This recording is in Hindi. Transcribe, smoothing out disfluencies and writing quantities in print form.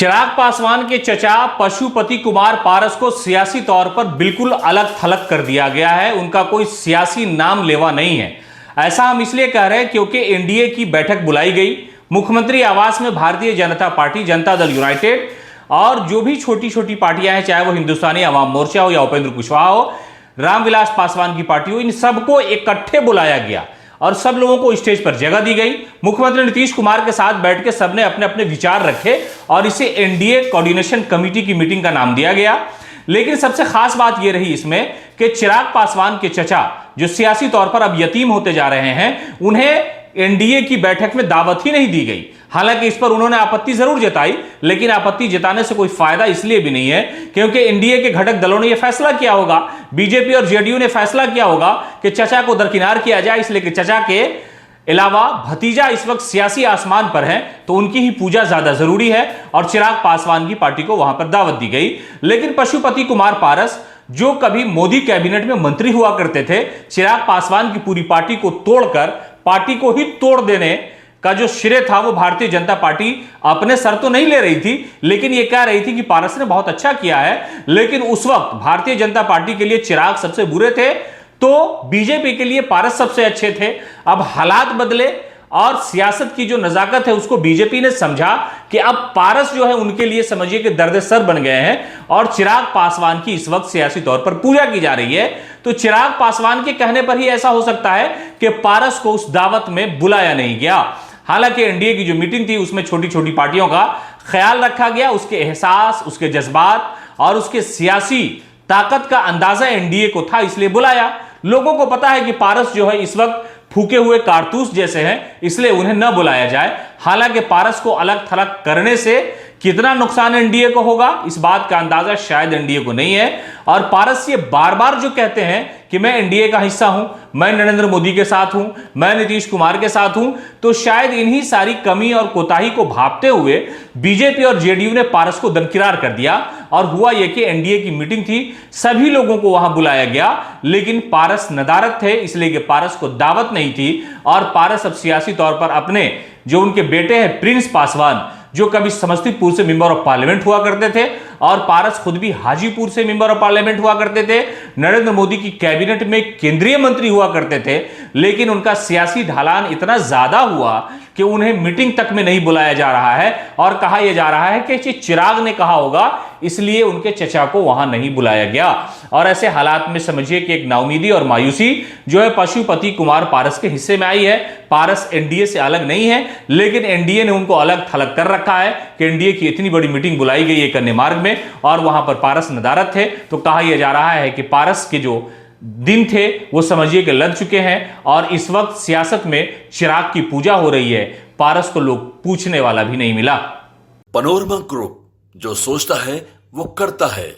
चिराग पासवान के चचा पशुपति कुमार पारस को सियासी तौर पर बिल्कुल अलग थलग कर दिया गया है। उनका कोई सियासी नाम लेवा नहीं है। ऐसा हम इसलिए कह रहे हैं क्योंकि एनडीए की बैठक बुलाई गई। मुख्यमंत्री आवास में भारतीय जनता पार्टी, जनता दल यूनाइटेड और जो भी छोटी छोटी पार्टियां हैं, चाहे वो हिंदुस्तानी अवाम मोर्चा हो या उपेंद्र कुशवाहा हो, रामविलास पासवान की पार्टी हो, इन सबको इकट्ठे बुलाया गया और सब लोगों को स्टेज पर जगह दी गई। मुख्यमंत्री नीतीश कुमार के साथ बैठ के सबने अपने अपने विचार रखे और इसे एनडीए कोऑर्डिनेशन कमेटी की मीटिंग का नाम दिया गया। लेकिन सबसे खास बात यह रही इसमें कि चिराग पासवान के चचा, जो सियासी तौर पर अब यतीम होते जा रहे हैं, उन्हें एनडीए की बैठक में दावत ही नहीं दी गई। हालांकि इस पर उन्होंने आपत्ति जरूर जताई, लेकिन आपत्ति जताने से कोई फायदा इसलिए भी नहीं है क्योंकि एनडीए के घटक दलों ने यह फैसला किया होगा, बीजेपी और जेडीयू ने फैसला किया होगा कि चचा को दरकिनार किया जाए, इसलिए कि चचा के अलावा भतीजा इस वक्त सियासी आसमान पर है तो उनकी ही पूजा ज्यादा जरूरी है और चिराग पासवान की पार्टी को वहां पर दावत दी गई। लेकिन पशुपति कुमार पारस, जो कभी मोदी कैबिनेट में मंत्री हुआ करते थे, चिराग पासवान की पूरी पार्टी को तोड़कर पार्टी को ही तोड़ देने का जो श्रेय था वो भारतीय जनता पार्टी अपने सर तो नहीं ले रही थी, लेकिन ये कह रही थी कि पारस ने बहुत अच्छा किया है। लेकिन उस वक्त भारतीय जनता पार्टी के लिए चिराग सबसे बुरे थे तो बीजेपी के लिए पारस सबसे अच्छे थे। अब हालात बदले और सियासत की जो नजाकत है उसको बीजेपी ने समझा कि अब पारस जो है उनके लिए समझिए कि दर्द सर बन गए हैं और चिराग पासवान की इस वक्त सियासी तौर पर पूजा की जा रही है। तो चिराग पासवान के कहने पर ही ऐसा हो सकता है कि पारस को उस दावत में बुलाया नहीं गया। हालांकि एनडीए की जो मीटिंग थी उसमें छोटी छोटी पार्टियों का ख्याल रखा गया, उसके एहसास, उसके जज्बात और उसके सियासी ताकत का अंदाजा एनडीए को था, इसलिए बुलाया। लोगों को पता है कि पारस जो है इस वक्त फूके हुए कारतूस जैसे हैं, इसलिए उन्हें न बुलाया जाए। हालांकि पारस को अलग थलग करने से कितना नुकसान एनडीए को होगा, इस बात का अंदाजा शायद एनडीए को नहीं है। और पारस ये बार बार जो कहते हैं कि मैं एनडीए का हिस्सा हूं, मैं नरेंद्र मोदी के साथ हूं, मैं नीतीश कुमार के साथ हूं, तो शायद इन्हीं सारी कमी और कोताही को भांपते हुए बीजेपी और जेडीयू ने पारस को दरकिनार कर दिया। और हुआ यह कि एनडीए की मीटिंग थी, सभी लोगों को वहां बुलाया गया, लेकिन पारस नदारत थे, इसलिए कि पारस को दावत नहीं थी। और पारस अब सियासी तौर पर अपने जो उनके बेटे हैं प्रिंस पासवान, जो कभी समस्तीपुर से मेंबर ऑफ पार्लियामेंट हुआ करते थे और पारस खुद भी हाजीपुर से मेंबर ऑफ पार्लियामेंट हुआ करते थे, नरेंद्र मोदी की कैबिनेट में केंद्रीय मंत्री हुआ करते थे, लेकिन उनका सियासी ढलान इतना ज्यादा हुआ कि उन्हें मीटिंग तक में नहीं बुलाया जा रहा है। और कहा यह जा रहा है कि चिराग ने कहा होगा, इसलिए उनके चचा को वहां नहीं बुलाया गया। और ऐसे हालात में समझिए कि एक नाउमीदी और मायूसी जो है पशुपति कुमार पारस के हिस्से में आई है। पारस एनडीए से अलग नहीं है, लेकिन एनडीए ने उनको अलग थलग कर रखा है कि एनडीए की इतनी बड़ी मीटिंग बुलाई गई है कन्या मार्ग में और वहां पर पारस नदारत थे। तो कहा यह जा रहा है कि पारस के जो दिन थे वो समझिए कि लग चुके हैं और इस वक्त सियासत में चिराग की पूजा हो रही है। पारस को लोग पूछने वाला भी नहीं मिला। पनोरमा ग्रुप, जो सोचता है वो करता है।